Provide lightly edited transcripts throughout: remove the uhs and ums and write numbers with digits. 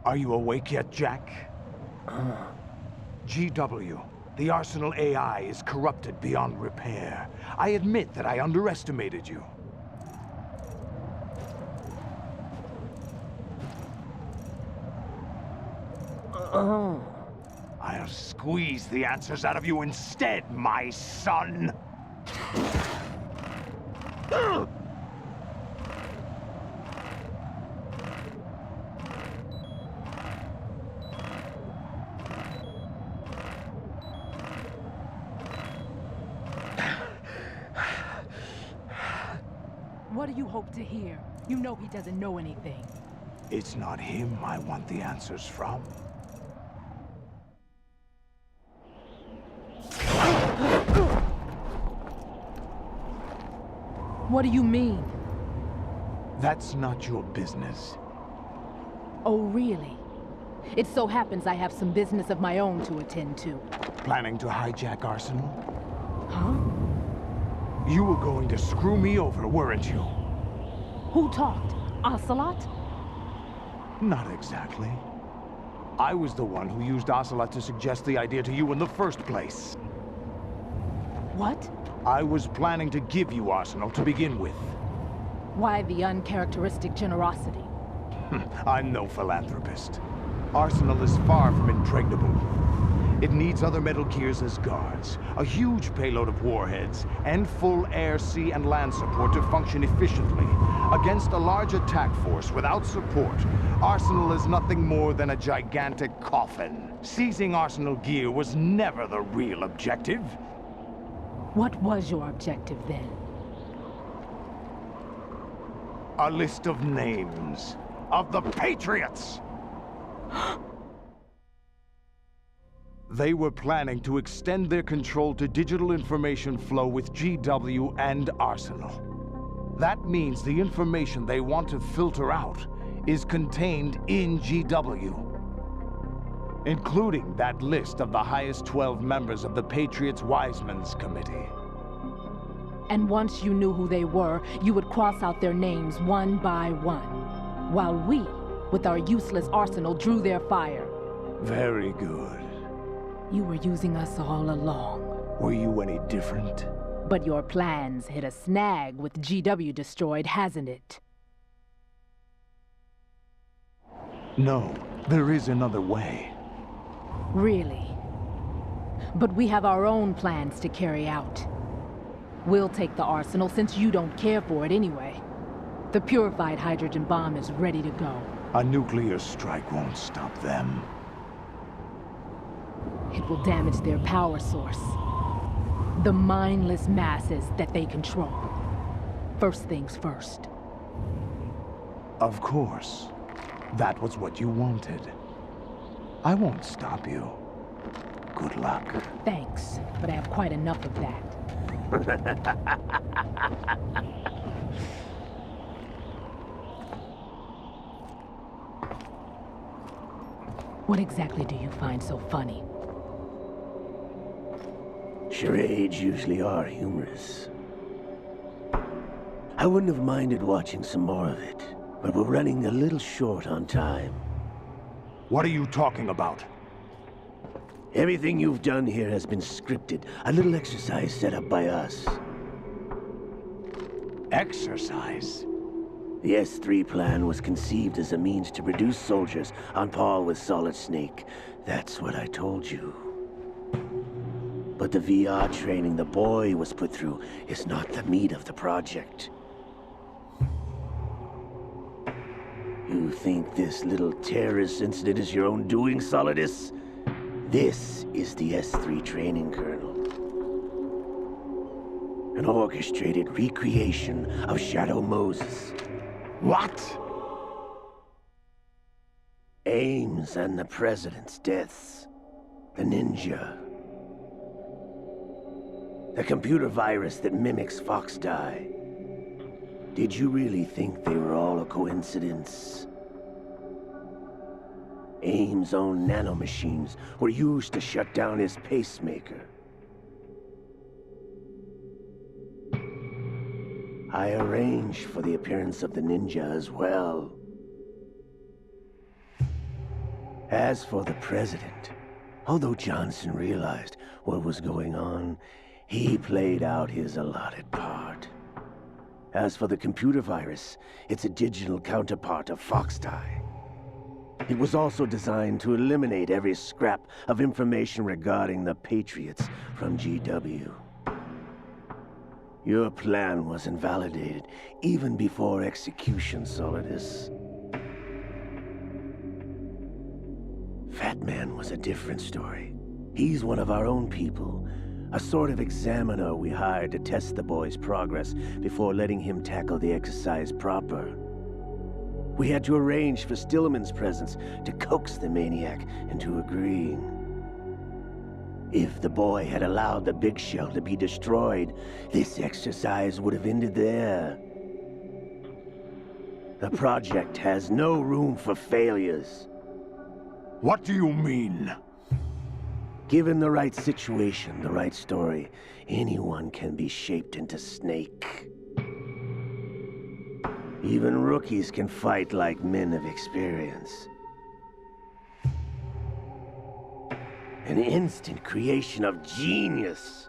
Are you awake yet, Jack? GW, the Arsenal AI is corrupted beyond repair. I admit that I underestimated you. I'll squeeze the answers out of you instead, my son! What do you hope to hear? You know he doesn't know anything. It's not him I want the answers from. What do you mean? That's not your business. Oh, really? It so happens I have some business of my own to attend to. Planning to hijack Arsenal? Huh? You were going to screw me over, weren't you? Who talked? Ocelot? Not exactly. I was the one who used Ocelot to suggest the idea to you in the first place. What? I was planning to give you Arsenal to begin with. Why the uncharacteristic generosity? I'm no philanthropist. Arsenal is far from impregnable. It needs other Metal Gears as guards, a huge payload of warheads, and full air, sea, and land support to function efficiently. Against a large attack force without support, Arsenal is nothing more than a gigantic coffin. Seizing Arsenal gear was never the real objective. What was your objective then? A list of names of the Patriots! They were planning to extend their control to digital information flow with GW and Arsenal. That means the information they want to filter out is contained in GW, including that list of the highest 12 members of the Patriots Wiseman's Committee. And once you knew who they were, you would cross out their names one by one, while we, with our useless arsenal, drew their fire. Very good. You were using us all along. Were you any different? But your plans hit a snag with GW destroyed, hasn't it? No, there is another way. Really? But we have our own plans to carry out. We'll take the arsenal since you don't care for it anyway. The purified hydrogen bomb is ready to go. A nuclear strike won't stop them. It will damage their power source. The mindless masses that they control. First things first. Of course. That was what you wanted. I won't stop you. Good luck. Thanks, but I have quite enough of that. What exactly do you find so funny? Charades usually are humorous. I wouldn't have minded watching some more of it, but we're running a little short on time. What are you talking about? Everything you've done here has been scripted, a little exercise set up by us. Exercise? The S3 plan was conceived as a means to produce soldiers on par with Solid Snake. That's what I told you. But the VR training the boy was put through is not the meat of the project. You think this little terrorist incident is your own doing, Solidus? This is the S3 training kernel. An orchestrated recreation of Shadow Moses. What? Ames and the President's deaths. The ninja. The computer virus that mimics Foxdie. Did you really think they were all a coincidence? Ames' own nanomachines were used to shut down his pacemaker. I arranged for the appearance of the ninja as well. As for the president, although Johnson realized what was going on, he played out his allotted part. As for the computer virus, it's a digital counterpart of Foxtie. It was also designed to eliminate every scrap of information regarding the Patriots from GW. Your plan was invalidated even before execution, Solidus. Fat Man was a different story. He's one of our own people, a sort of examiner we hired to test the boy's progress before letting him tackle the exercise proper. We had to arrange for Stillman's presence to coax the maniac into agreeing. If the boy had allowed the big shell to be destroyed, this exercise would have ended there. The project has no room for failures. What do you mean? Given the right situation, the right story, anyone can be shaped into Snake. Even rookies can fight like men of experience. An instant creation of genius.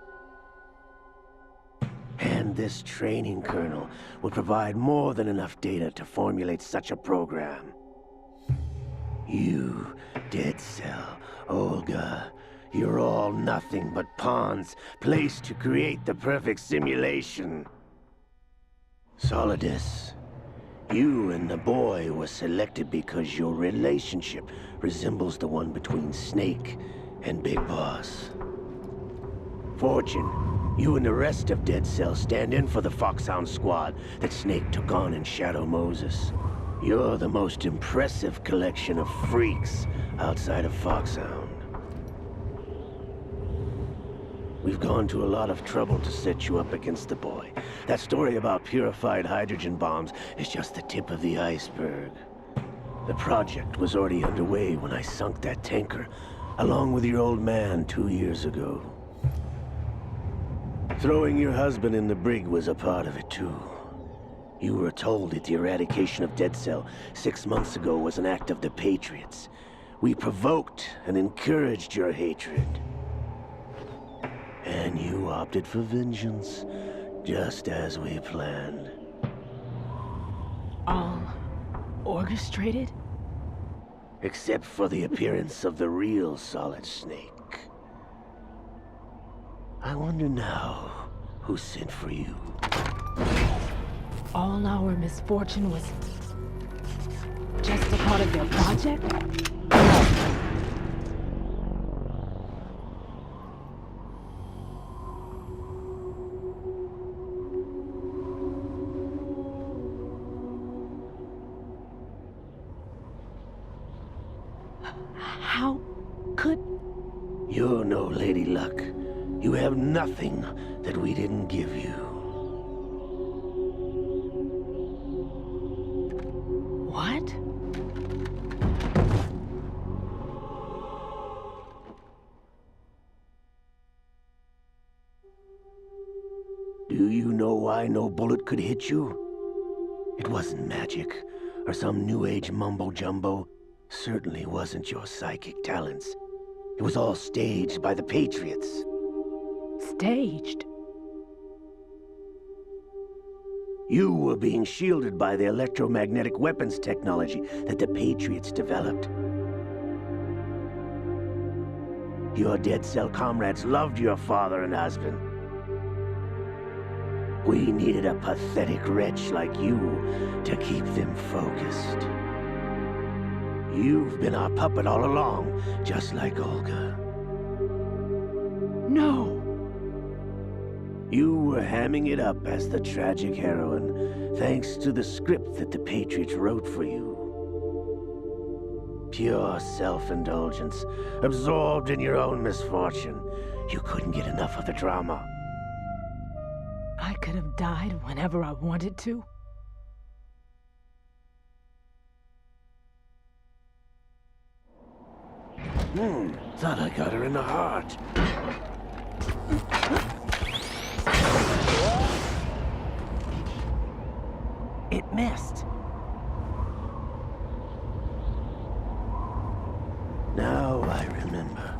And this training kernel would provide more than enough data to formulate such a program. You, Dead Cell, Olga, you're all nothing but pawns placed to create the perfect simulation. Solidus, you and the boy were selected because your relationship resembles the one between Snake and Big Boss. Fortune, you and the rest of Dead Cell stand in for the Foxhound squad that Snake took on in Shadow Moses. You're the most impressive collection of freaks outside of Foxhound. We've gone to a lot of trouble to set you up against the boy. That story about purified hydrogen bombs is just the tip of the iceberg. The project was already underway when I sunk that tanker, along with your old man 2 years ago. Throwing your husband in the brig was a part of it too. You were told that the eradication of Dead Cell 6 months ago was an act of the Patriots. We provoked and encouraged your hatred. And you opted for vengeance, just as we planned. All orchestrated? Except for the appearance of the real Solid Snake. I wonder now who sent for you. All our misfortune was just a part of their project? How could... You're no Lady Luck. You have nothing that we didn't give you. What? Do you know why no bullet could hit you? It wasn't magic, or some new age mumbo-jumbo. Certainly wasn't your psychic talents. It was all staged by the Patriots. Staged? You were being shielded by the electromagnetic weapons technology that the Patriots developed. Your Dead Cell comrades loved your father and husband. We needed a pathetic wretch like you to keep them focused. You've been our puppet all along, just like Olga. No! You were hamming it up as the tragic heroine, thanks to the script that the Patriots wrote for you. Pure self-indulgence, absorbed in your own misfortune. You couldn't get enough of the drama. I could have died whenever I wanted to. Thought I got her in the heart. It missed. Now I remember.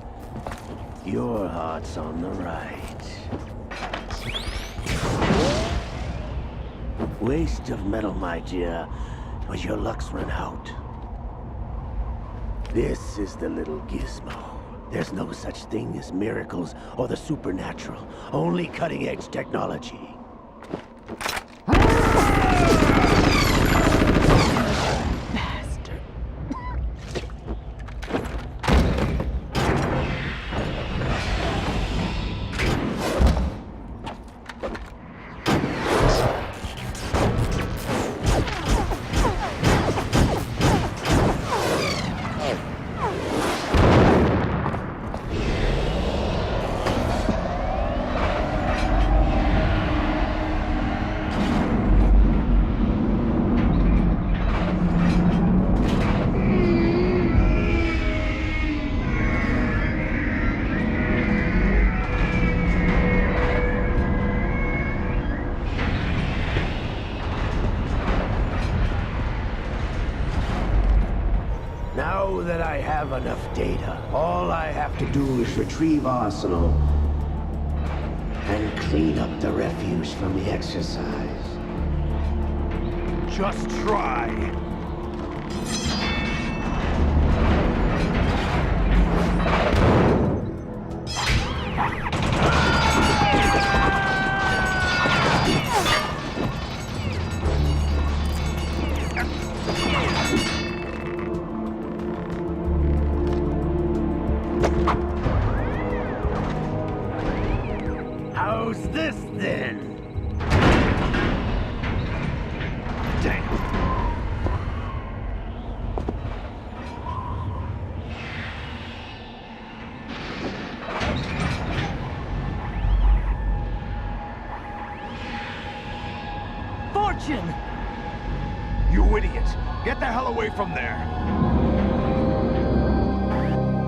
Your heart's on the right. Waste of metal, my dear, but your luck's run out. This is the little gizmo. There's no such thing as miracles or the supernatural. Only cutting-edge technology. Bastard. Now that I have enough data, all I have to do is retrieve Arsenal and clean up the refuse from the exercise. Just try. How's this then? Damn. Fortune! You idiot! Get the hell away from there!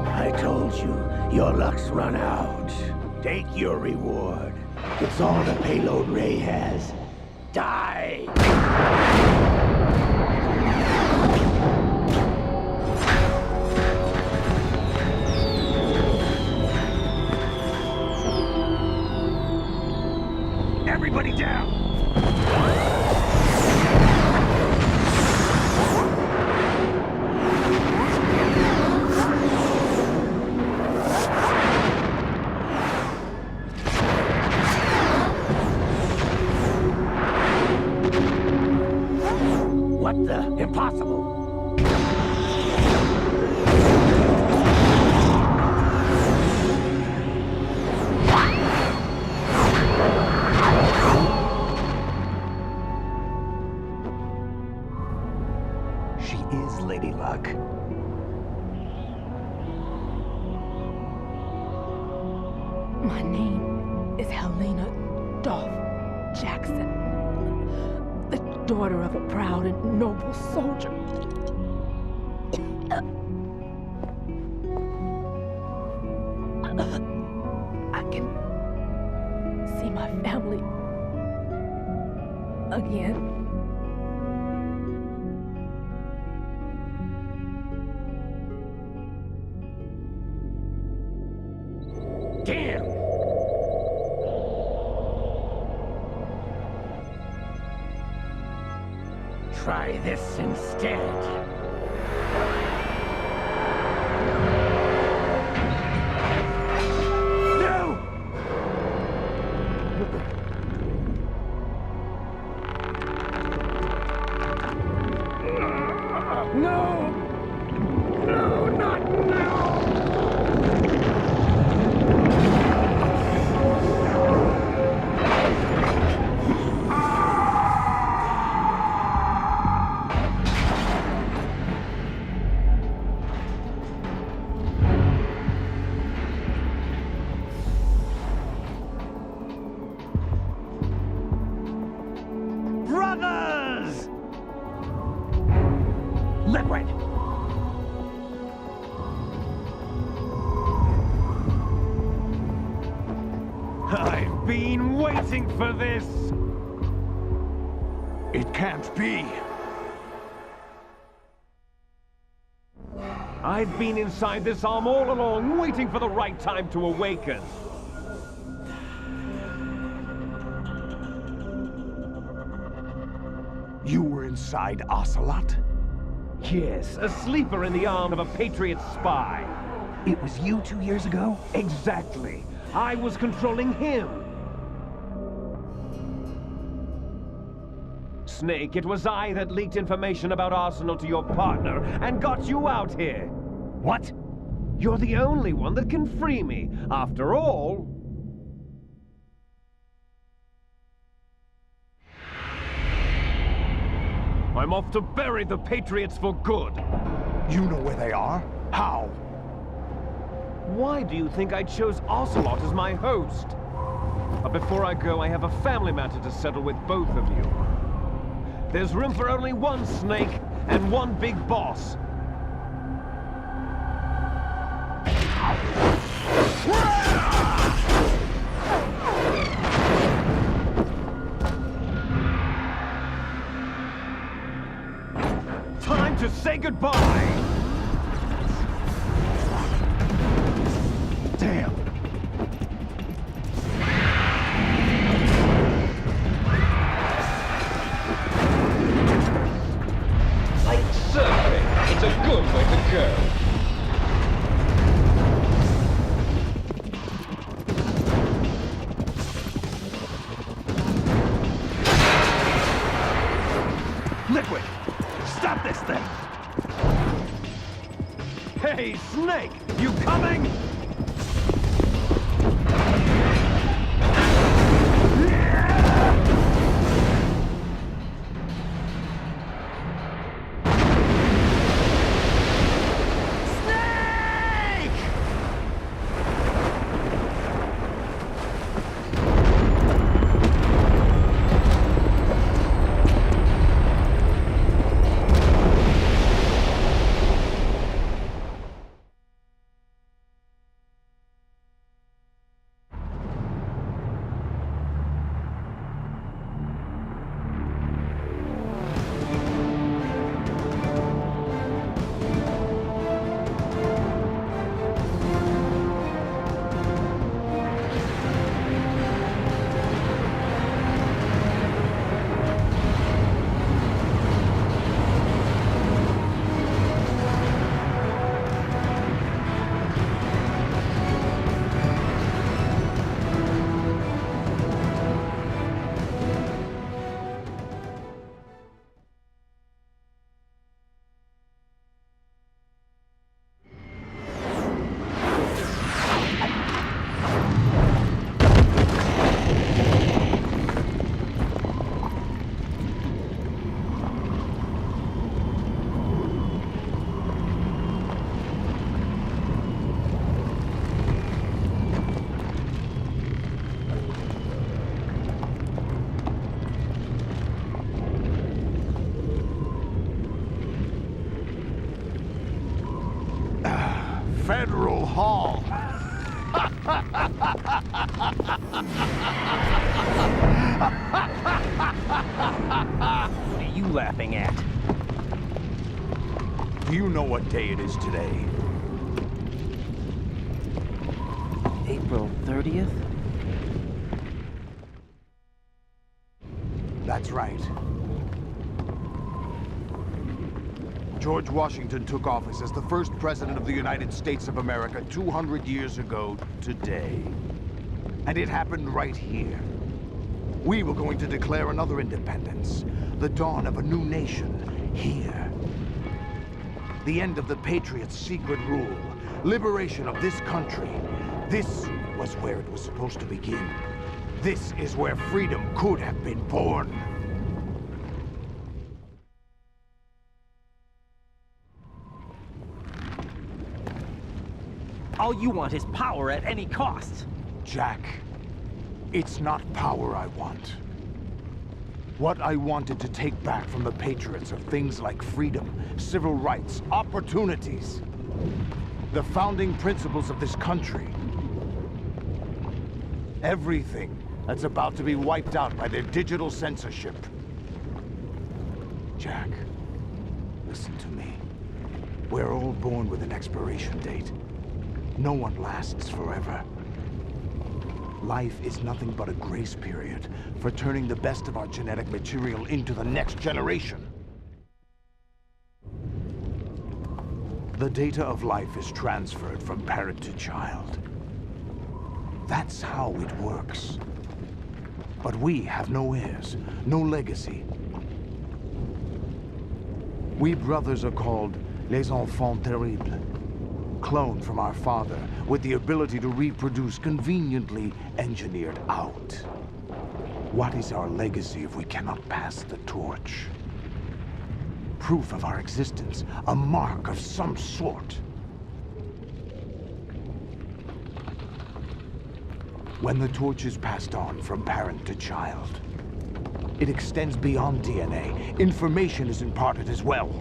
I told you, your luck's run out. Take your reward. It's all the payload Ray has. Die! Everybody down! What the? Impossible! She is Lady Luck. My name is Helena Dolph Jackson, the daughter of a proud and noble soldier. I can see my family again. Damn! Try this instead. No! No, not now! Brothers! Liquid! I've been waiting for this! It can't be! I've been inside this arm all along, waiting for the right time to awaken. You were inside Ocelot? Yes, a sleeper in the arm of a Patriot spy. It was you 2 years ago? Exactly. I was controlling him. Snake, it was I that leaked information about Arsenal to your partner and got you out here. What? You're the only one that can free me. After all... I'm off to bury the Patriots for good. You know where they are? How? Why do you think I chose Ocelot as my host? But before I go, I have a family matter to settle with both of you. There's room for only one Snake and one big boss. Time to say goodbye! Damn. Like surfing, it's a good way to go. Liquid! Stop this thing! Hey, Snake! You coming? Federal Hall. What are you laughing at? Do you know what day it is today? April 30th? That's right. George Washington took office as the first president of the United States of America 200 years ago today. And it happened right here. We were going to declare another independence, the dawn of a new nation, here. The end of the Patriots' secret rule, liberation of this country. This was where it was supposed to begin. This is where freedom could have been born. All you want is power at any cost. Jack, it's not power I want. What I wanted to take back from the Patriots are things like freedom, civil rights, opportunities. The founding principles of this country. Everything that's about to be wiped out by their digital censorship. Jack, listen to me. We're all born with an expiration date. No one lasts forever. Life is nothing but a grace period for turning the best of our genetic material into the next generation. The data of life is transferred from parent to child. That's how it works. But we have no heirs, no legacy. We brothers are called les enfants terribles, cloned from our father with the ability to reproduce conveniently engineered out. What is our legacy if we cannot pass the torch? Proof of our existence, a mark of some sort. When the torch is passed on from parent to child, it extends beyond DNA. Information is imparted as well.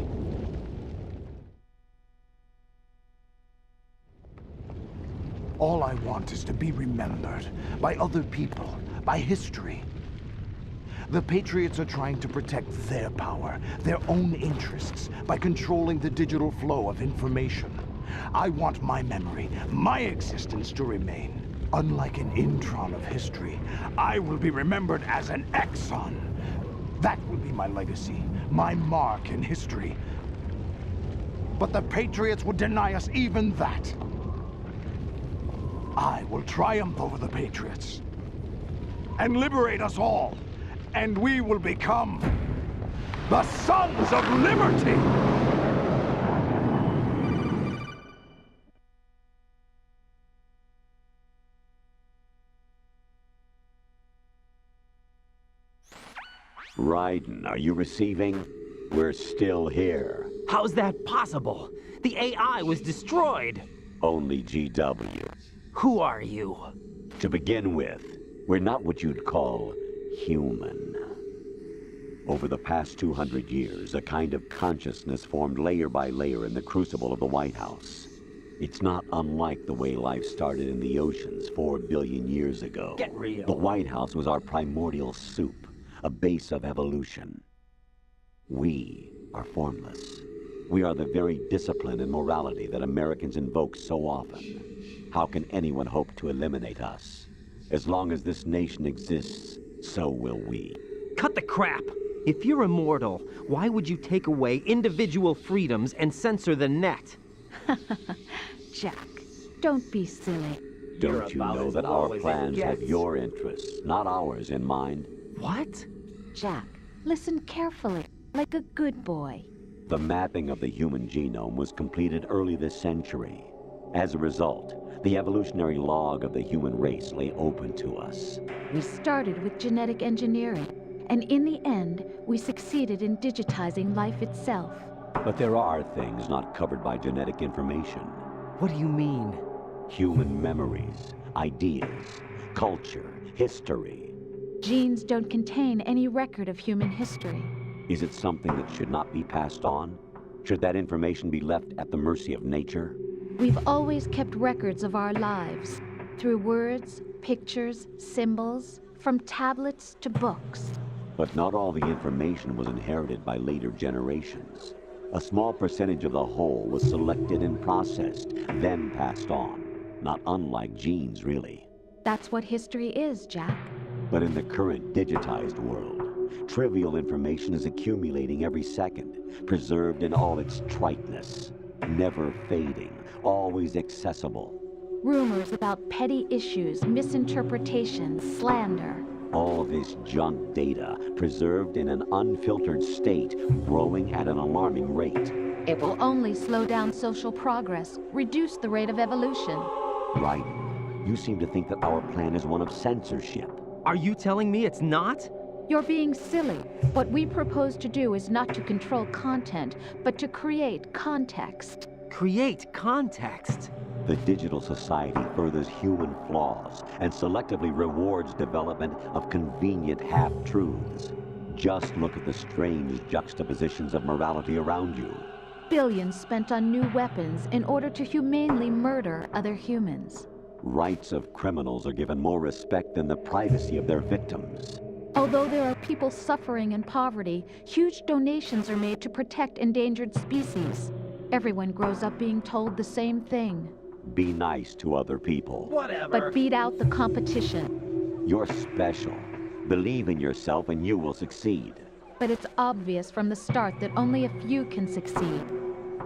All I want is to be remembered by other people, by history. The Patriots are trying to protect their power, their own interests, by controlling the digital flow of information. I want my memory, my existence to remain. Unlike an intron of history, I will be remembered as an exon. That will be my legacy, my mark in history. But the Patriots would deny us even that. I will triumph over the Patriots and liberate us all. And we will become the Sons of Liberty! Raiden, are you receiving? We're still here. How's that possible? The AI was destroyed. Only GW. Who are you? To begin with, we're not what you'd call human. Over the past 200 years, a kind of consciousness formed layer by layer in the crucible of the White House. It's not unlike the way life started in the oceans 4 billion years ago. Get real. The White House was our primordial soup, a base of evolution. We are formless. We are the very discipline and morality that Americans invoke so often. How can anyone hope to eliminate us? As long as this nation exists, so will we. Cut the crap! If you're immortal, why would you take away individual freedoms and censor the net? Jack, don't be silly. Don't you know that our plans have your interests, not ours, in mind? What? Jack, listen carefully, like a good boy. The mapping of the human genome was completed early this century. As a result, the evolutionary log of the human race lay open to us. We started with genetic engineering, and in the end, we succeeded in digitizing life itself. But there are things not covered by genetic information. What do you mean? Human memories, ideas, culture, history. Genes don't contain any record of human history. Is it something that should not be passed on? Should that information be left at the mercy of nature? We've always kept records of our lives, through words, pictures, symbols, from tablets to books. But not all the information was inherited by later generations. A small percentage of the whole was selected and processed, then passed on. Not unlike genes, really. That's what history is, Jack. But in the current digitized world, trivial information is accumulating every second, preserved in all its triteness, never fading, always accessible. Rumors about petty issues, misinterpretations, slander. All this junk data, preserved in an unfiltered state, growing at an alarming rate. It will only slow down social progress, reduce the rate of evolution. Right. You seem to think that our plan is one of censorship. Are you telling me it's not? You're being silly. What we propose to do is not to control content, but to create context. Create context. The digital society furthers human flaws and selectively rewards development of convenient half-truths. Just look at the strange juxtapositions of morality around you. Billions spent on new weapons in order to humanely murder other humans. Rights of criminals are given more respect than the privacy of their victims. Although there are people suffering in poverty, huge donations are made to protect endangered species. Everyone grows up being told the same thing. Be nice to other people. But beat out the competition. You're special. Believe in yourself and you will succeed. But it's obvious from the start that only a few can succeed.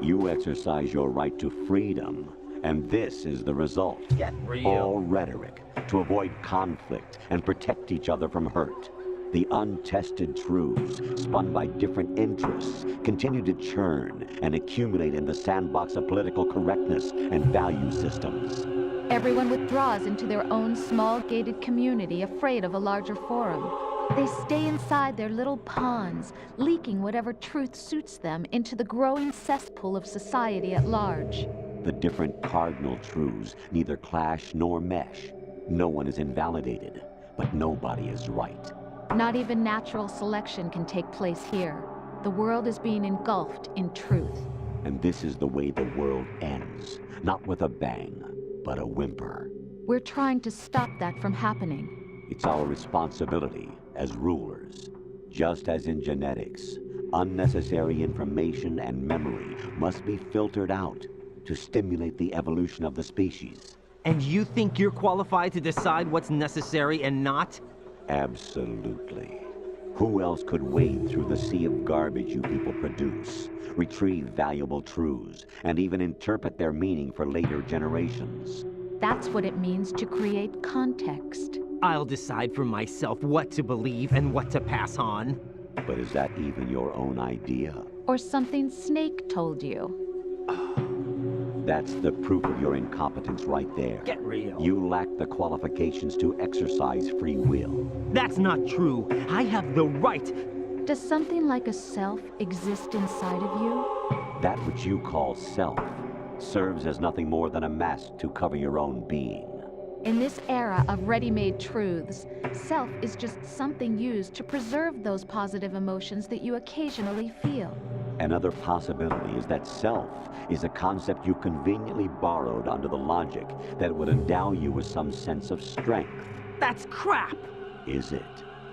You exercise your right to freedom, and this is the result. Get real. All rhetoric to avoid conflict and protect each other from hurt. The untested truths, spun by different interests, continue to churn and accumulate in the sandbox of political correctness and value systems. Everyone withdraws into their own small gated community, afraid of a larger forum. They stay inside their little ponds, leaking whatever truth suits them into the growing cesspool of society at large. The different cardinal truths neither clash nor mesh. No one is invalidated, but nobody is right. Not even natural selection can take place here. The world is being engulfed in truth. And this is the way the world ends. Not with a bang, but a whimper. We're trying to stop that from happening. It's our responsibility as rulers. Just as in genetics, unnecessary information and memory must be filtered out to stimulate the evolution of the species. And you think you're qualified to decide what's necessary and not? Absolutely. Who else could wade through the sea of garbage you people produce, retrieve valuable truths, and even interpret their meaning for later generations? That's what it means to create context. I'll decide for myself what to believe and what to pass on. But is that even your own idea? Or something Snake told you. That's the proof of your incompetence right there. Get real. You lack the qualifications to exercise free will. That's not true. I have the right. Does something like a self exist inside of you? That which you call self serves as nothing more than a mask to cover your own being. In this era of ready-made truths, self is just something used to preserve those positive emotions that you occasionally feel. Another possibility is that self is a concept you conveniently borrowed under the logic that it would endow you with some sense of strength. That's crap! Is it?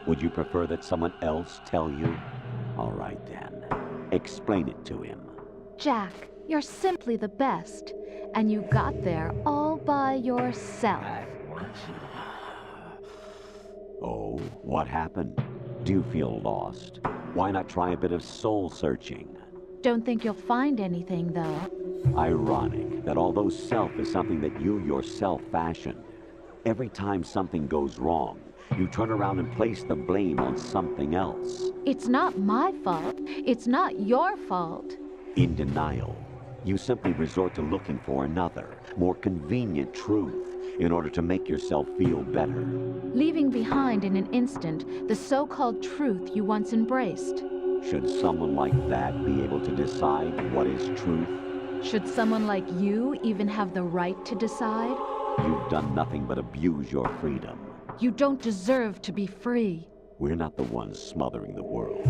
Would you prefer that someone else tell you? All right then. Explain it to him. Jack, you're simply the best. And you got there all by yourself. Oh, what happened? Do you feel lost? Why not try a bit of soul searching? Don't think you'll find anything, though. Ironic that although self is something that you yourself fashioned, every time something goes wrong, you turn around and place the blame on something else. It's not my fault. It's not your fault. In denial, you simply resort to looking for another, more convenient truth in order to make yourself feel better. Leaving behind in an instant the so-called truth you once embraced. Should someone like that be able to decide what is truth? Should someone like you even have the right to decide? You've done nothing but abuse your freedom. You don't deserve to be free. We're not the ones smothering the world.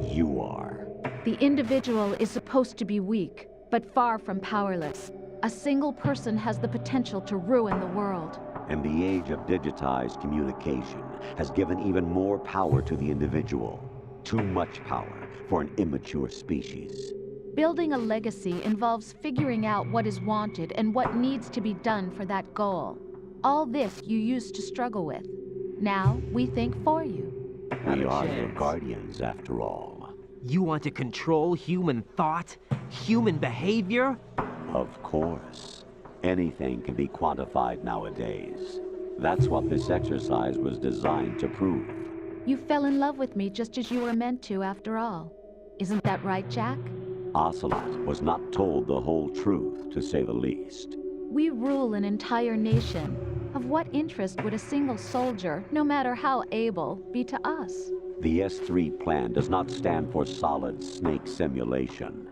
You are. The individual is supposed to be weak, but far from powerless. A single person has the potential to ruin the world. And the age of digitized communication has given even more power to the individual. Too much power for an immature species. Building a legacy involves figuring out what is wanted and what needs to be done for that goal. All this you used to struggle with. Now we think for you. We are your guardians, after all. You want to control human thought? Human behavior? Of course. Anything can be quantified nowadays. That's what this exercise was designed to prove. You fell in love with me just as you were meant to, after all. Isn't that right, Jack? Ocelot was not told the whole truth, to say the least. We rule an entire nation. Of what interest would a single soldier, no matter how able, be to us? The S3 plan does not stand for solid snake simulation.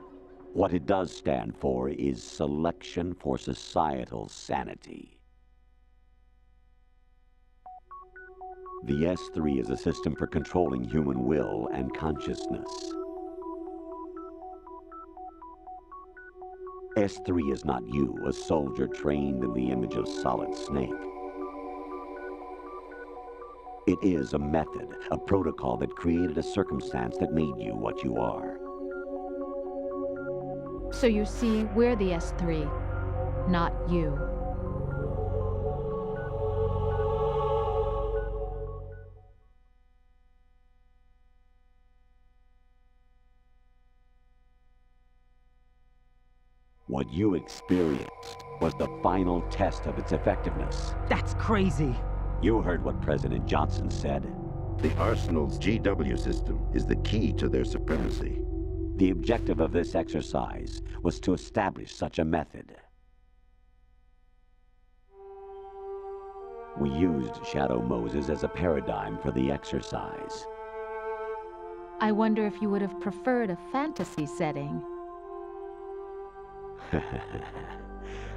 What it does stand for is selection for societal sanity. The S3 is a system for controlling human will and consciousness. S3 is not you, a soldier trained in the image of Solid Snake. It is a method, a protocol that created a circumstance that made you what you are. So you see, we're the S3, not you. What you experienced was the final test of its effectiveness. That's crazy. You heard what President Johnson said. The Arsenal's GW system is the key to their supremacy. The objective of this exercise was to establish such a method. We used Shadow Moses as a paradigm for the exercise. I wonder if you would have preferred a fantasy setting.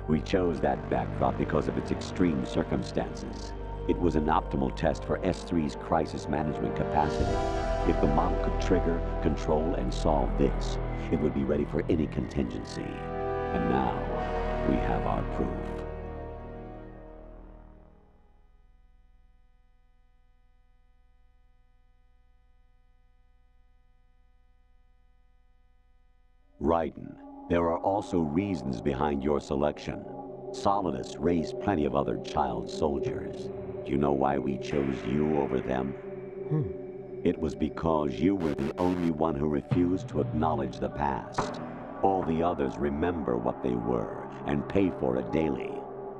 We chose that backdrop because of its extreme circumstances. It was an optimal test for S3's crisis management capacity. If the model could trigger, control, and solve this, it would be ready for any contingency. And now, we have our proof. Raiden, there are also reasons behind your selection. Solidus raised plenty of other child soldiers. Do you know why we chose you over them? It was because you were the only one who refused to acknowledge the past. All the others remember what they were and pay for it daily.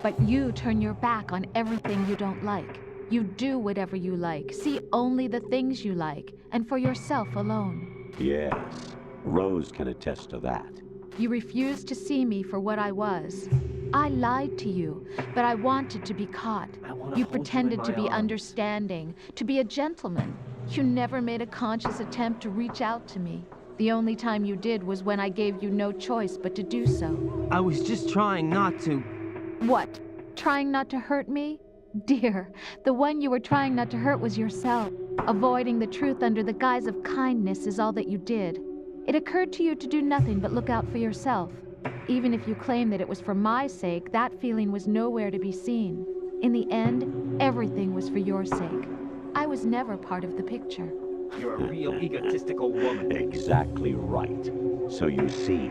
But you turn your back on everything you don't like. You do whatever you like, see only the things you like, and for yourself alone. Yes, Rose can attest to that. You refused to see me for what I was. I lied to you, but I wanted to be caught. You pretended to be understanding, to be a gentleman. You never made a conscious attempt to reach out to me. The only time you did was when I gave you no choice but to do so. I was just trying not to. What? Trying not to hurt me? Dear, the one you were trying not to hurt was yourself. Avoiding the truth under the guise of kindness is all that you did. It occurred to you to do nothing but look out for yourself. Even if you claim that it was for my sake, that feeling was nowhere to be seen. In the end, everything was for your sake. I was never part of the picture. You're a real egotistical woman. Exactly right. So you see,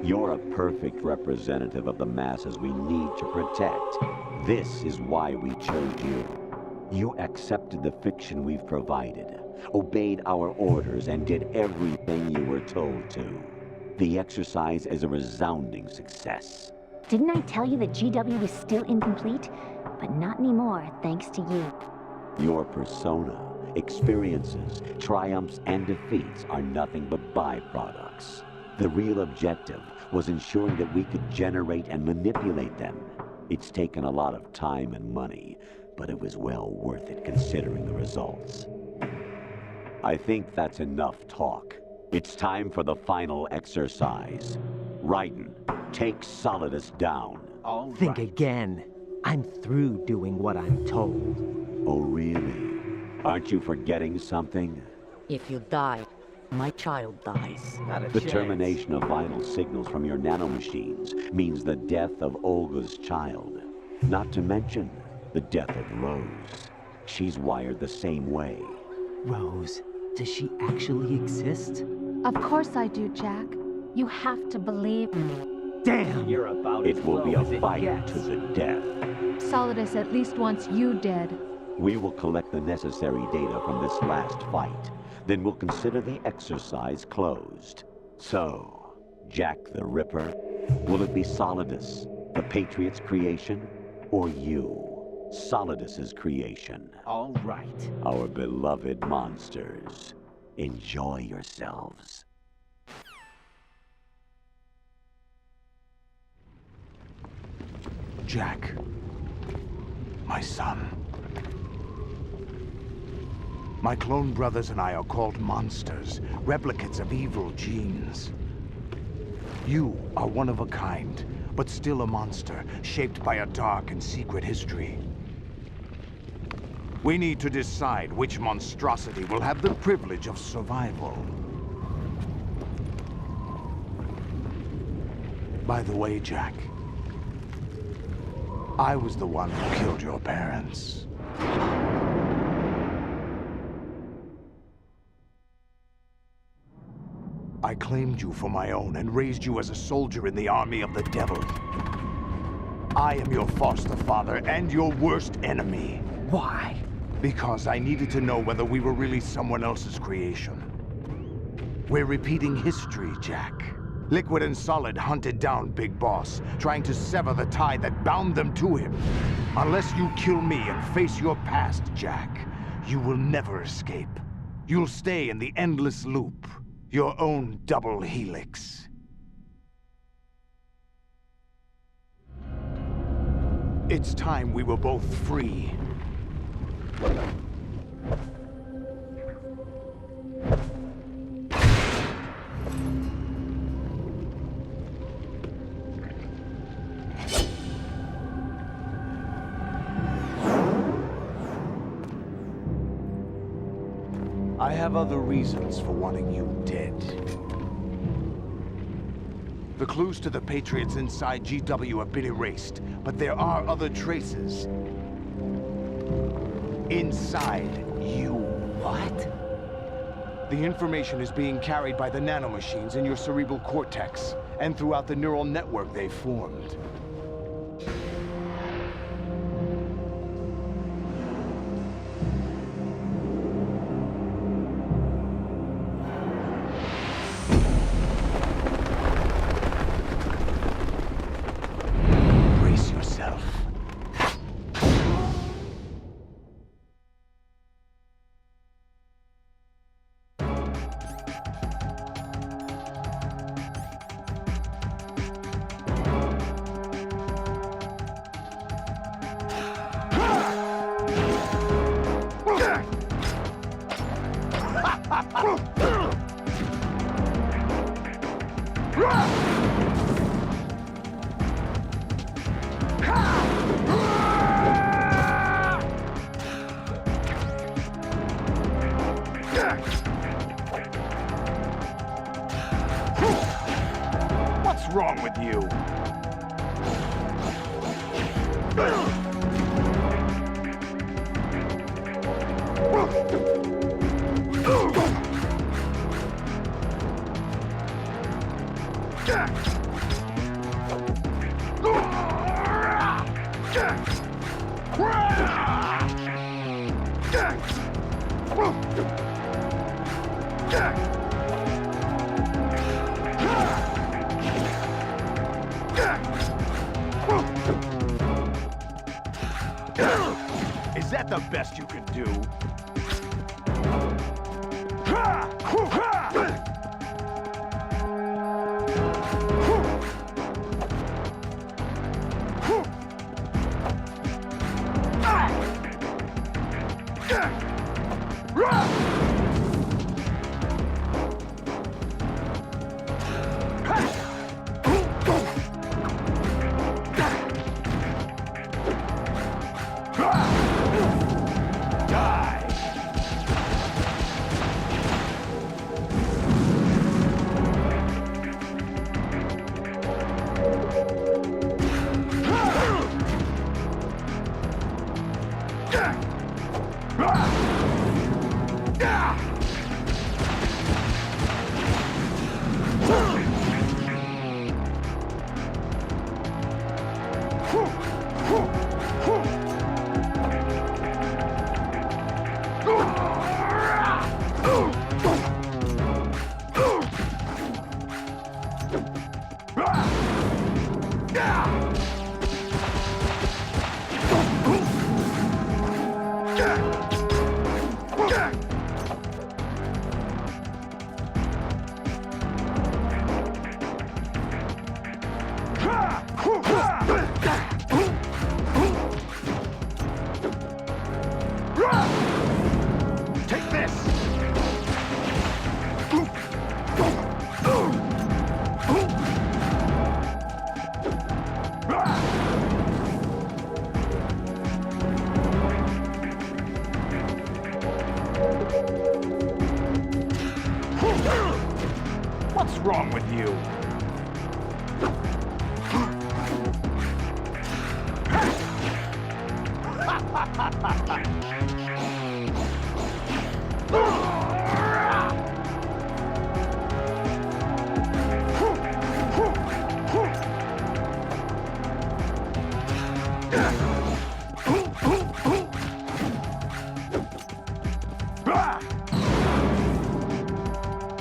you're a perfect representative of the masses we need to protect. This is why we chose you. You accepted the fiction we've provided, obeyed our orders, and did everything you were told to. The exercise is a resounding success. Didn't I tell you that GW was still incomplete? But not anymore, thanks to you. Your persona, experiences, triumphs, and defeats are nothing but byproducts. The real objective was ensuring that we could generate and manipulate them. It's taken a lot of time and money, but it was well worth it considering the results. I think that's enough talk. It's time for the final exercise. Raiden, take Solidus down. Think again. I'm through doing what I'm told. Oh, really? Aren't you forgetting something? If you die, my child dies. Not a The chance. termination of vital signals from your nanomachines means the death of Olga's child. Not to mention the death of Rose. She's wired the same way. Rose, does she actually exist? Of course I do, Jack. You have to believe me. Damn! You're about It will be a fight to the death. Solidus at least wants you dead. We will collect the necessary data from this last fight. Then we'll consider the exercise closed. So, Jack the Ripper, will it be Solidus, the Patriot's creation, or you, Solidus's creation? All right. Our beloved monsters, enjoy yourselves. Jack, my son. My clone brothers and I are called monsters, replicates of evil genes. You are one of a kind, but still a monster, shaped by a dark and secret history. We need to decide which monstrosity will have the privilege of survival. By the way, Jack, I was the one who killed your parents. I claimed you for my own and raised you as a soldier in the army of the devil. I am your foster father and your worst enemy. Why? Because I needed to know whether we were really someone else's creation. We're repeating history, Jack. Liquid and Solid hunted down Big Boss, trying to sever the tie that bound them to him. Unless you kill me and face your past, Jack, you will never escape. You'll stay in the endless loop, your own double helix. It's time we were both free. I have other reasons for wanting you dead. The clues to the Patriots inside GW have been erased, but there are other traces. Inside you. What? The information is being carried by the nanomachines in your cerebral cortex, and throughout the neural network they've formed. Brace yourself. What's wrong with you? Is that the best you can do? Take this! What's wrong with you?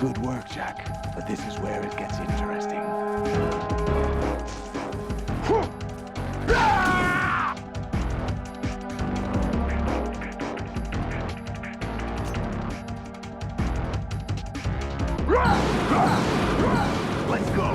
Good work, Jack. But this is where it gets interesting. Let's go!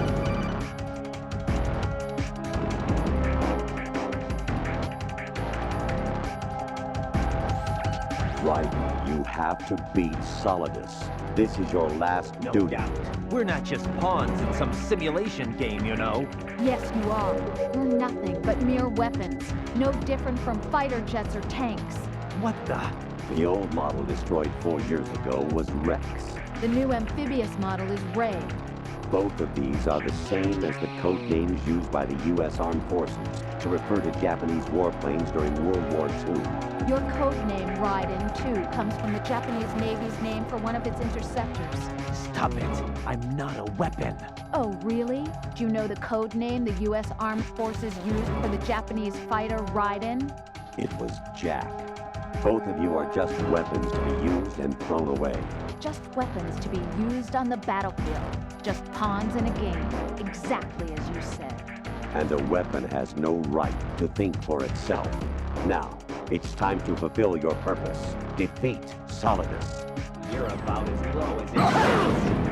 Right, you have to beat Solidus. This is your last No duty. doubt. We're not just pawns in some simulation game, you know. Yes, you are. You're nothing but mere weapons. No different from fighter jets or tanks. What the? The old model destroyed 4 years ago was Rex. The new amphibious model is Ray. Both of these are the same as the code names used by the U.S. Armed Forces to refer to Japanese warplanes during World War II. Your code name, Raiden, too, comes from the Japanese Navy's name for one of its interceptors. Stop it. I'm not a weapon. Oh, really? Do you know the code name the U.S. Armed Forces used for the Japanese fighter Raiden? It was Jack. Both of you are just weapons to be used and thrown away. Just weapons to be used on the battlefield. Just pawns in a game, exactly as you said. And a weapon has no right to think for itself. Now, it's time to fulfill your purpose. Defeat Solidus. You're about as low as it gets.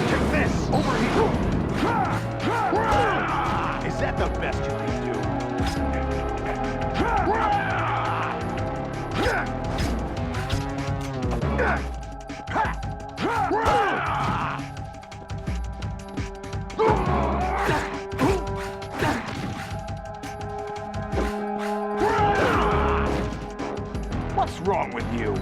Take this! Over here! Is that the best you can do? What's wrong with you?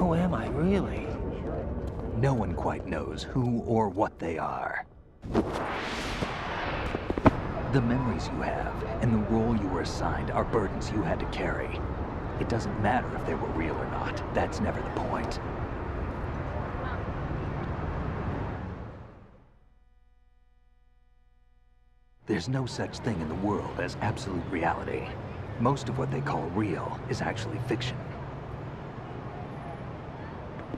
Who am I, really? No one quite knows who or what they are. The memories you have and the role you were assigned are burdens you had to carry. It doesn't matter if they were real or not. That's never the point. There's no such thing in the world as absolute reality. Most of what they call real is actually fiction.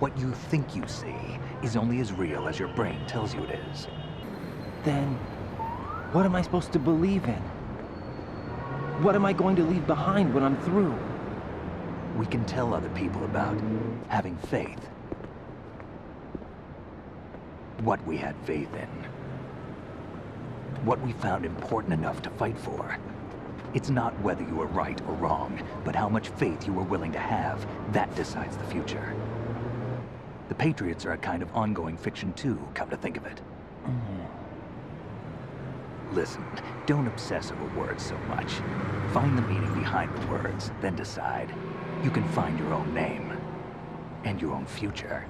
What you think you see is only as real as your brain tells you it is. Then, what am I supposed to believe in? What am I going to leave behind when I'm through? We can tell other people about having faith. What we had faith in. What we found important enough to fight for. It's not whether you were right or wrong, but how much faith you were willing to have. That decides the future. The Patriots are a kind of ongoing fiction too, come to think of it. Listen, don't obsess over words so much. Find the meaning behind the words, then decide. You can find your own name. And your own future.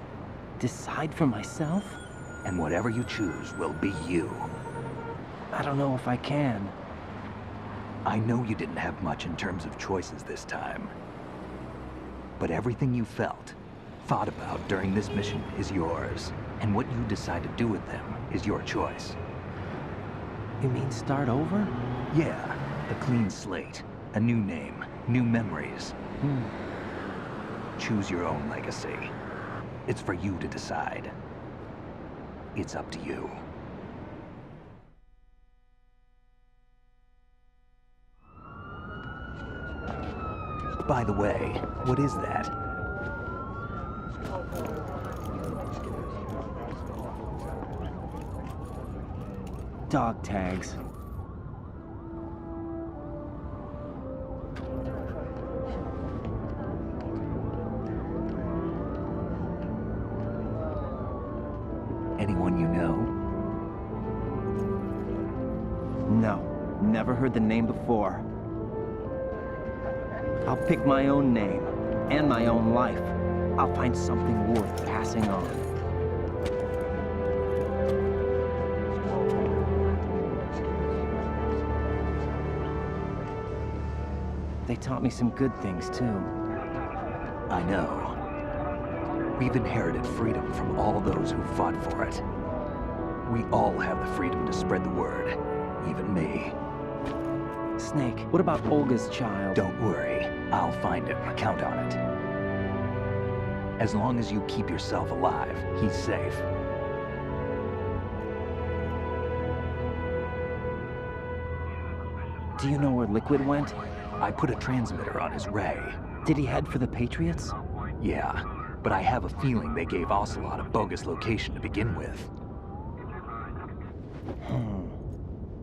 Decide for myself? And whatever you choose will be you. I don't know if I can. I know you didn't have much in terms of choices this time. But everything you felt, thought about during this mission is yours. And what you decide to do with them is your choice. You mean start over? Yeah, a clean slate, a new name, new memories. Choose your own legacy. It's for you to decide. It's up to you. By the way, what is that? Dog tags. Anyone you know? No, never heard the name before. I'll pick my own name, and my own life. I'll find something worth passing on. They taught me some good things, too. I know. We've inherited freedom from all those who fought for it. We all have the freedom to spread the word, even me. Snake, what about Olga's child? Don't worry. I'll find him. Count on it. As long as you keep yourself alive, he's safe. Do you know where Liquid went? I put a transmitter on his ray. Did he head for the Patriots? Yeah, but I have a feeling they gave Ocelot a bogus location to begin with.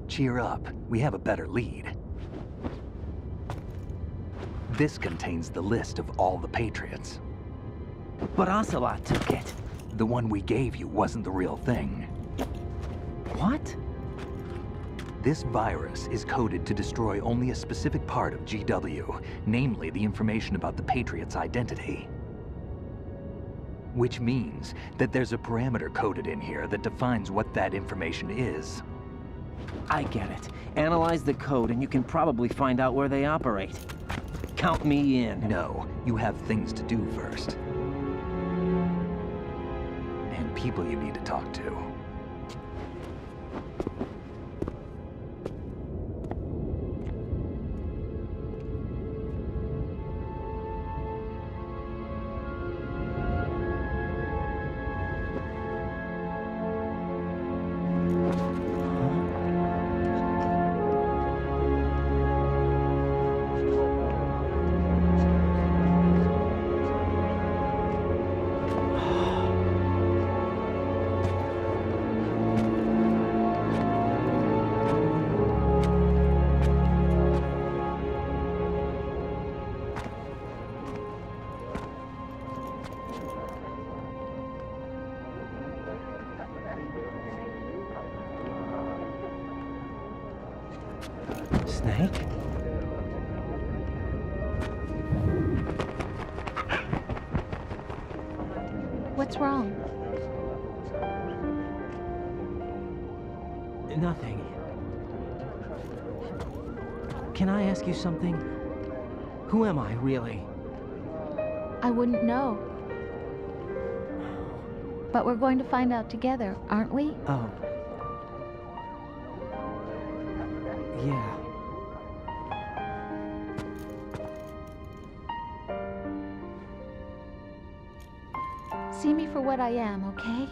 Cheer up. We have a better lead. This contains the list of all the Patriots. But Ocelot took it. The one we gave you wasn't the real thing. What? This virus is coded to destroy only a specific part of GW, namely the information about the Patriots' identity. Which means that there's a parameter coded in here that defines what that information is. I get it. Analyze the code and you can probably find out where they operate. Count me in. No, you have things to do first. And people you need to talk to. Snake? What's wrong? Nothing. Can I ask you something? Who am I, really? I wouldn't know. But we're going to find out together, aren't we? Oh. Yeah. See me for what I am, okay?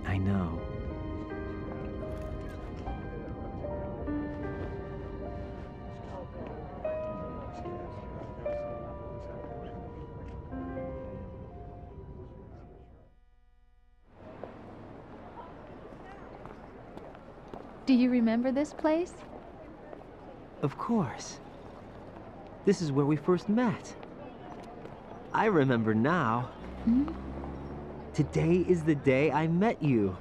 I know. Do you remember this place? Of course. This is where we first met. I remember now. Hmm? Today is the day I met you.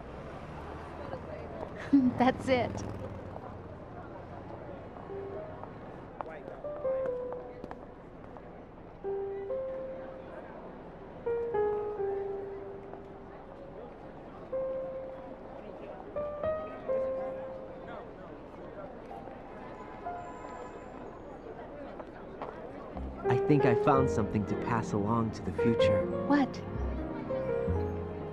That's it. I think I found something to pass along to the future. What?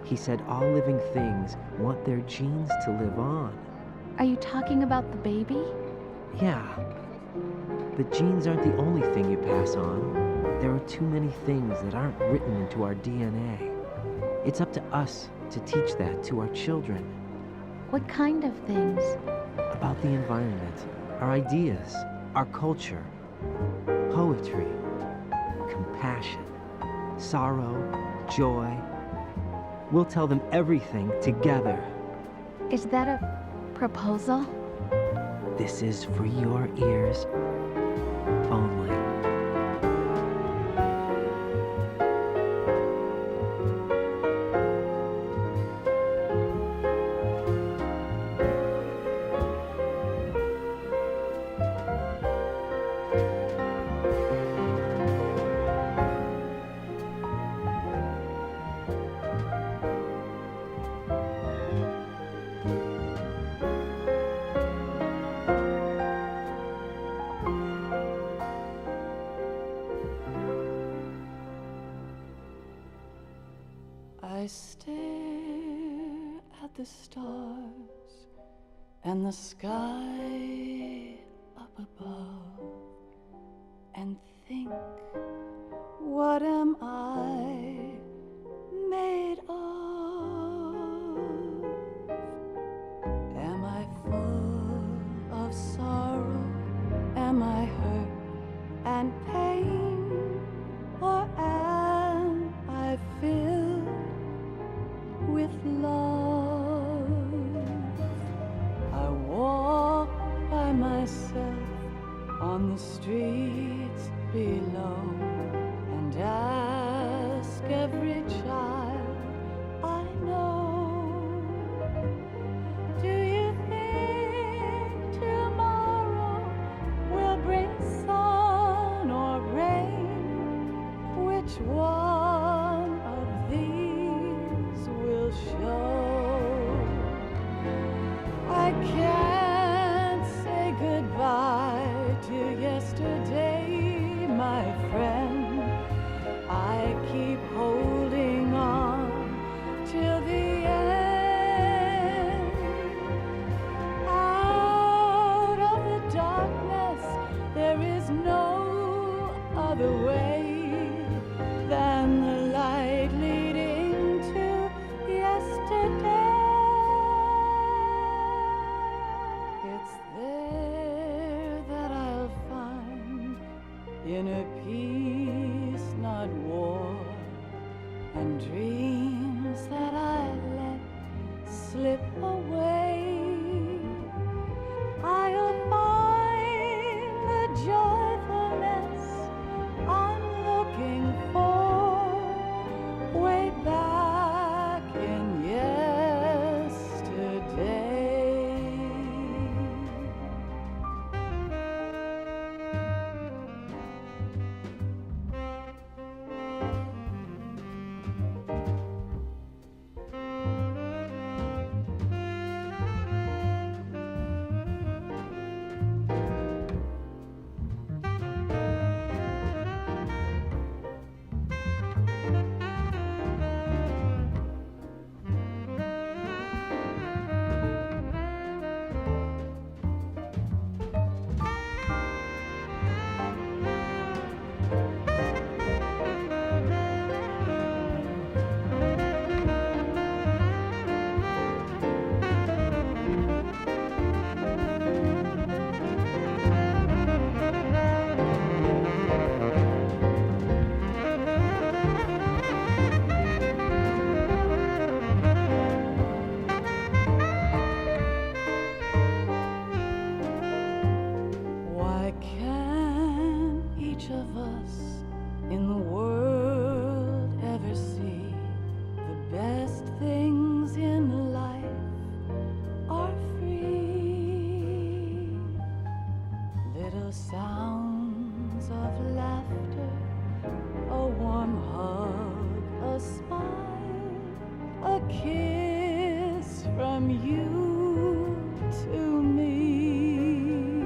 He said all living things want their genes to live on. Are you talking about the baby? Yeah. The genes aren't the only thing you pass on. There are too many things that aren't written into our DNA. It's up to us to teach that to our children. What kind of things? About the environment, our ideas, our culture, poetry, compassion, sorrow, joy. We'll tell them everything together. Is that a proposal? This is for your ears only. I stare at the stars and the sky up above and think, what am I made of? Am I full of sorrow? Am I hurt and pain? Or am I filled with love? I walk by myself on the streets below and ask every child I know, do you think tomorrow will bring sun or rain? Which one of these will show? I can't say goodbye to yesterday, my friend. I keep holding on till the end. Out of the darkness, there is no other way than the light leading to yesterday. It's there that I'll find inner peace, not war, and dreams that I let slip away. I'll find the joyfulness I'm looking for way back in yesterday. the sounds of laughter, a warm hug, a smile, a kiss from you to me.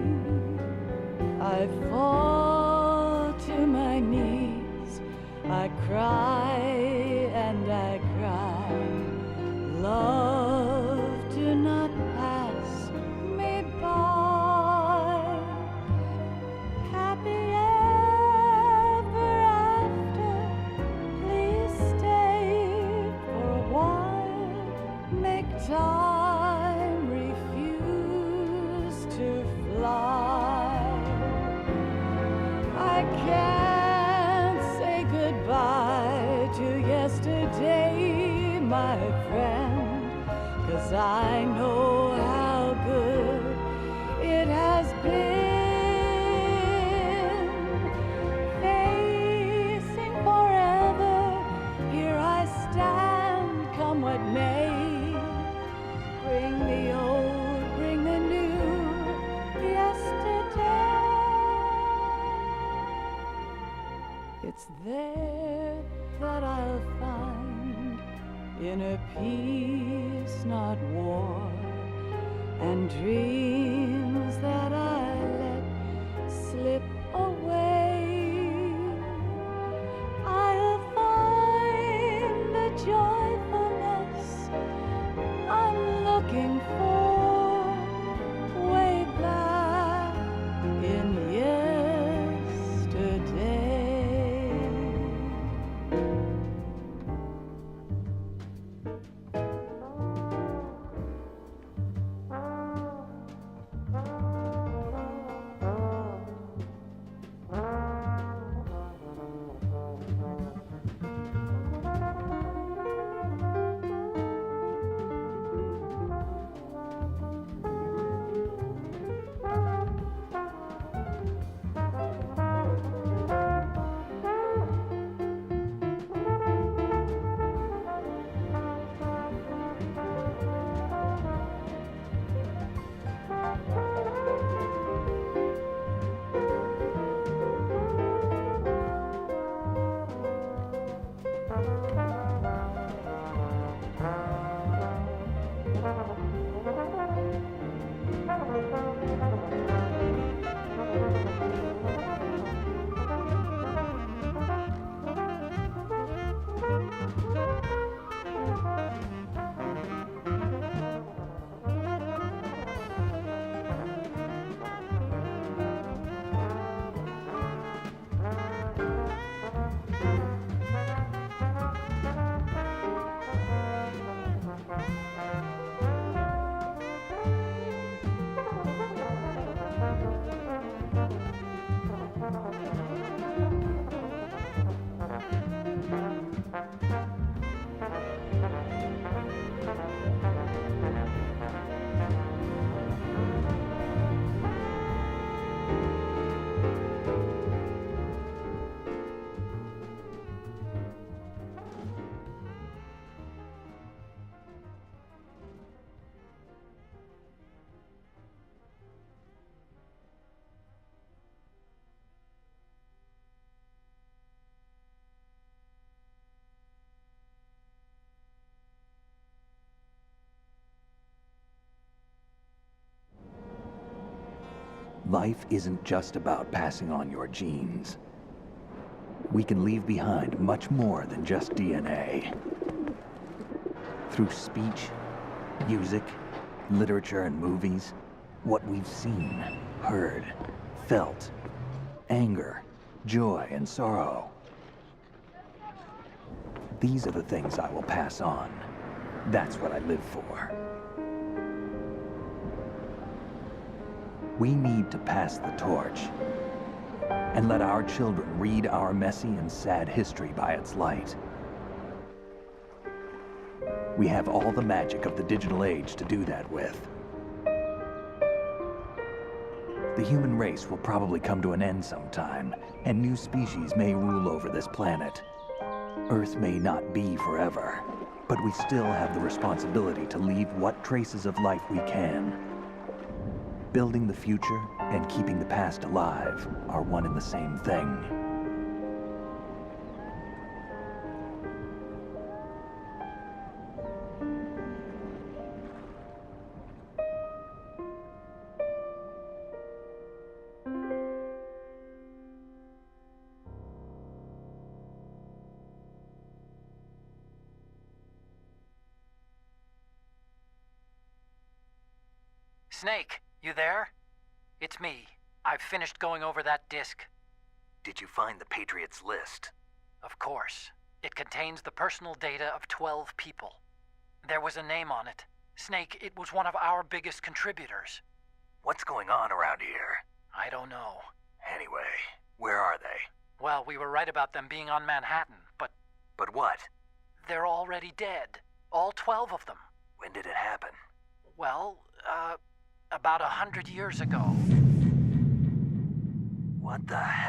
I fall to my knees, I cry and I cry. Love, do not pass me by. Happy ever after, please stay for a while. Make time, refuse to fly. I can't say goodbye to yesterday, my friend, 'cause I know how good it has been. Facing forever, here I stand, come what may. Bring the old, bring the new, yesterday. It's there that I'll find inner peace, not war, and dreams that I let slip away. I'll find the joyfulness I'm looking for way back in yesterday. Life isn't just about passing on your genes. We can leave behind much more than just DNA. Through speech, music, literature, and movies, what we've seen, heard, felt, anger, joy, and sorrow. These are the things I will pass on. That's what I live for. We need to pass the torch and let our children read our messy and sad history by its light. We have all the magic of the digital age to do that with. The human race will probably come to an end sometime, and new species may rule over this planet. Earth may not be forever, but we still have the responsibility to leave what traces of life we can. building the future and keeping the past alive are one and the same thing. Snake, you there? It's me. I've finished going over that disk. Did you find the Patriots list? Of course. It contains the personal data of 12 people. There was a name on it. Snake, it was one of our biggest contributors. What's going on around here? I don't know. Anyway, where are they? Well, we were right about them being on Manhattan, but... But what? They're already dead. All 12 of them. When did it happen? Well, about 100 years ago. What the hell?